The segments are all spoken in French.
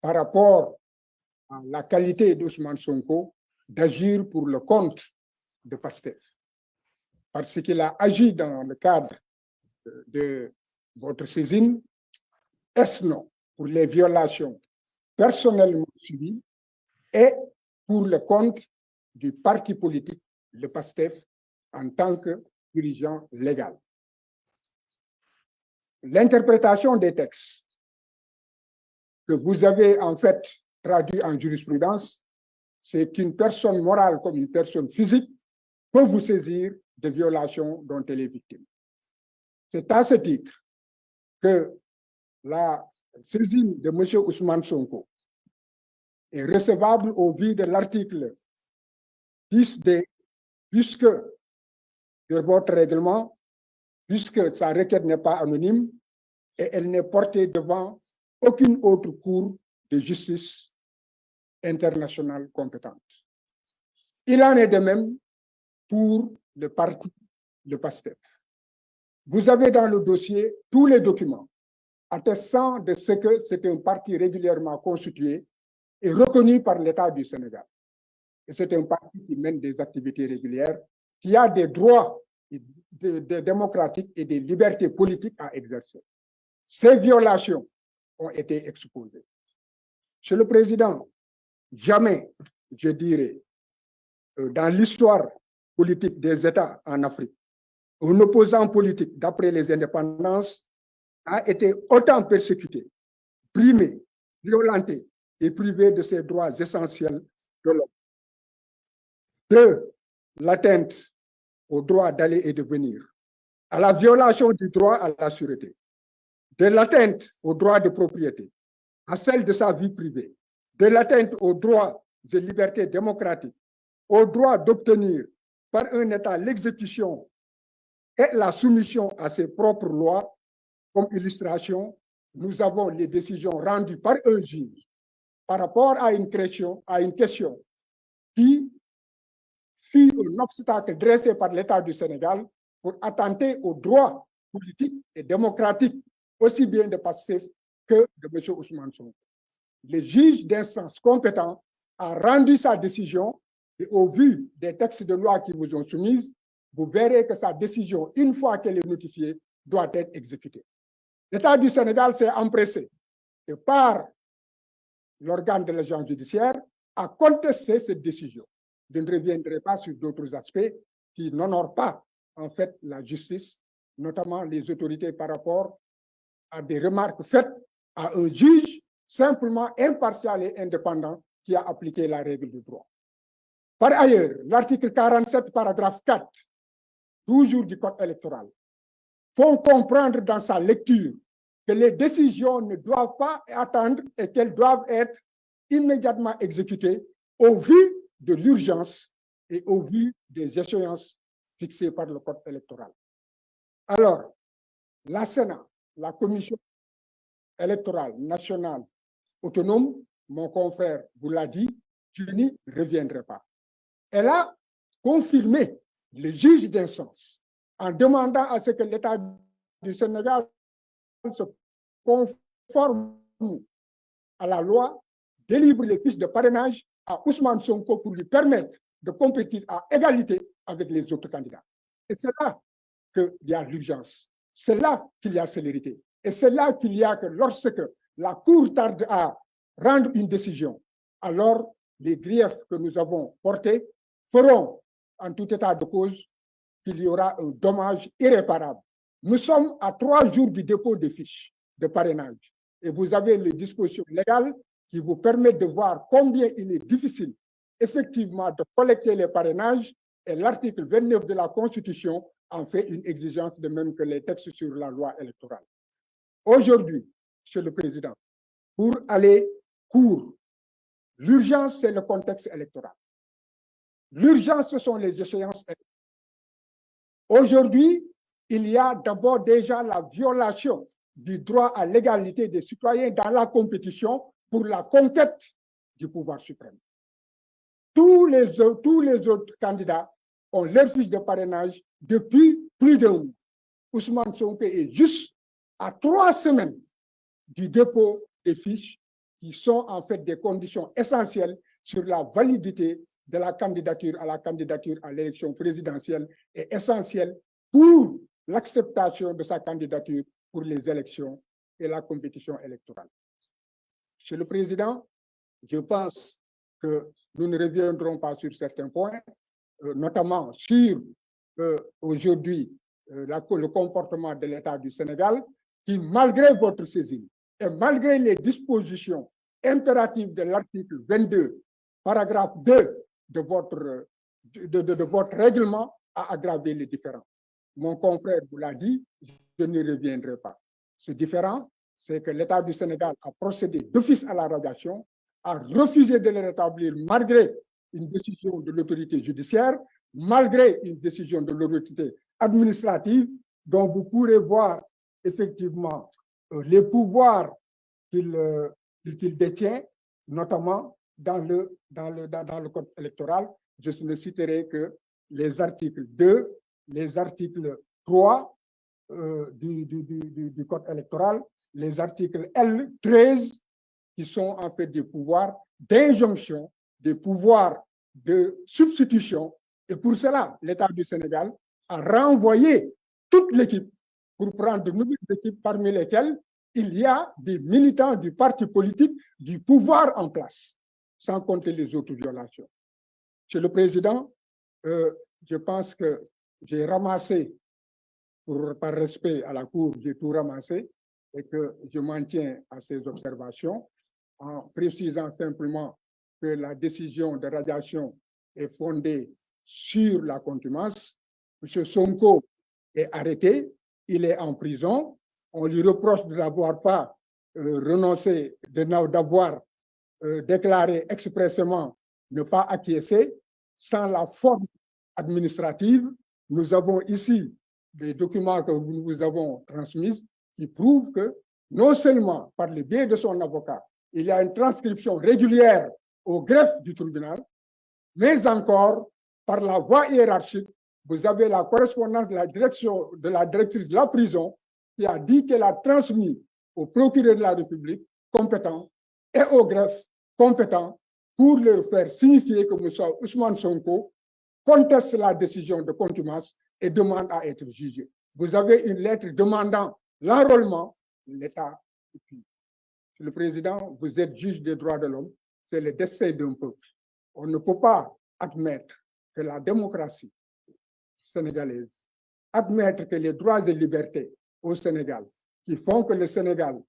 par rapport à la qualité d'Ousmane Sonko d'agir pour le compte de PASTEF. Parce qu'il a agi dans le cadre de votre saisine, est-ce non pour les violations personnellement subies et pour le compte du parti politique, le PASTEF, en tant que dirigeant légal. L'interprétation des textes que vous avez en fait traduit en jurisprudence, c'est qu'une personne morale comme une personne physique peut vous saisir de violations dont elle est victime. C'est à ce titre que la saisine de M. Ousmane Sonko est recevable au vu de l'article 10D, puisque de votre règlement, puisque sa requête n'est pas anonyme et elle n'est portée devant aucune autre cour de justice internationale compétente. Il en est de même pour le parti, le PASTEF. Vous avez dans le dossier tous les documents attestant de ce que c'est un parti régulièrement constitué et reconnu par l'État du Sénégal. Et c'est un parti qui mène des activités régulières, qui a des droits démocratiques et des libertés politiques à exercer. Ces violations ont été exposées. Monsieur le Président, jamais, je dirais, dans l'histoire politique des États en Afrique, un opposant politique, d'après les indépendances, a été autant persécuté, brimé, violenté et privé de ses droits essentiels de l'homme. De l'atteinte au droit d'aller et de venir, à la violation du droit à la sûreté, de l'atteinte au droit de propriété, à celle de sa vie privée, de l'atteinte aux droits et libertés démocratiques, au droit d'obtenir par un État l'exécution et la soumission à ses propres lois. Comme illustration, nous avons les décisions rendues par un juge par rapport à une question qui fut un obstacle dressé par l'État du Sénégal pour attenter aux droits politiques et démocratiques, aussi bien de PASTEF que de M. Ousmane Sonko. Le juge d'instance compétent a rendu sa décision et au vu des textes de loi qui vous ont soumis, vous verrez que sa décision, une fois qu'elle est notifiée, doit être exécutée. L'État du Sénégal s'est empressé, et par l'organe de l'agence judiciaire, à contester cette décision. Je ne reviendrai pas sur d'autres aspects qui n'honorent pas, en fait, la justice, notamment les autorités par rapport à des remarques faites à un juge simplement impartial et indépendant qui a appliqué la règle du droit. Par ailleurs, l'article 47, paragraphe 4, toujours du Code électoral, font comprendre dans sa lecture que les décisions ne doivent pas attendre et qu'elles doivent être immédiatement exécutées au vu de l'urgence et au vu des échéances fixées par le Code électoral. Alors, la Sénat, la Commission électorale nationale autonome, mon confrère vous l'a dit, je n'y reviendrai pas. Elle a confirmé le juge d'instance en demandant à ce que l'État du Sénégal se conforme à la loi, délivre les fiches de parrainage à Ousmane Sonko pour lui permettre de compétir à égalité avec les autres candidats. Et c'est là qu'il y a l'urgence, c'est là qu'il y a célérité, et c'est là qu'il y a que lorsque la Cour tarde à rendre une décision, alors les griefs que nous avons portés feront, en tout état de cause, qu'il y aura un dommage irréparable. Nous sommes à 3 jours du dépôt des fiches de parrainage et vous avez les dispositions légales qui vous permettent de voir combien il est difficile effectivement de collecter les parrainages et l'article 29 de la Constitution en fait une exigence de même que les textes sur la loi électorale. Aujourd'hui, Monsieur le Président, pour aller court, l'urgence, c'est le contexte électoral. L'urgence, ce sont les échéances électorales. Aujourd'hui, il y a d'abord déjà la violation du droit à l'égalité des citoyens dans la compétition pour la conquête du pouvoir suprême. Tous les autres candidats ont leur fiche de parrainage depuis plus d'un mois. Ousmane Sonko est juste à 3 semaines du dépôt des fiches qui sont en fait des conditions essentielles sur la validité de la candidature à l'élection présidentielle et essentielles pour l'acceptation de sa candidature pour les élections et la compétition électorale. Monsieur le Président, je pense que nous ne reviendrons pas sur certains points, notamment sur aujourd'hui le comportement de l'État du Sénégal, qui, malgré votre saisine et malgré les dispositions impératives de l'article 22, paragraphe 2 de votre règlement, a aggravé les différends. Mon confrère vous l'a dit, je n'y reviendrai pas. Ce différend, c'est que l'État du Sénégal a procédé d'office à la radiation, a refusé de le rétablir malgré une décision de l'autorité judiciaire, malgré une décision de l'autorité administrative, dont vous pourrez voir effectivement les pouvoirs qu'il détient, notamment dans le code électoral. Je ne citerai que les articles 2, les articles 3 du code électoral, les articles L13, qui sont en fait des pouvoirs d'injonction, des pouvoirs de substitution. Et pour cela, l'État du Sénégal a renvoyé toute l'équipe pour prendre de nouvelles équipes, parmi lesquelles il y a des militants du parti politique du pouvoir en place, sans compter les autres violations. Monsieur le Président, je pense que j'ai ramassé, par respect à la Cour, j'ai tout ramassé et que je m'en tiens à ces observations en précisant simplement que la décision de radiation est fondée sur la contumace. M. Sonko est arrêté, il est en prison. On lui reproche de n'avoir pas renoncé, d'avoir déclaré expressément ne pas acquiescer sans la forme administrative. Nous avons ici des documents que nous vous avons transmis qui prouvent que non seulement par le biais de son avocat, il y a une transcription régulière au greffe du tribunal, mais encore par la voie hiérarchique, vous avez la correspondance de la directrice de la prison qui a dit qu'elle a transmis au procureur de la République compétent et au greffe compétent pour leur faire signifier que M. Ousmane Sonko conteste la décision de contumace et demande à être jugé. Vous avez une lettre demandant l'enrôlement de l'État. Le Président, vous êtes juge des droits de l'homme, c'est le destin d'un peuple. On ne peut pas admettre que la démocratie sénégalaise, admettre que les droits et libertés au Sénégal, qui font que le Sénégal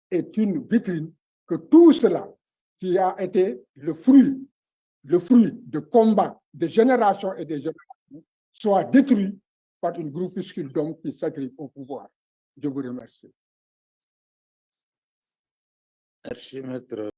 est une vitrine, que tout cela qui a été le fruit de combats de générations et de générations soit détruit par une groupuscule d'hommes qui s'agrippent au pouvoir. Je vous remercie. Merci, maître.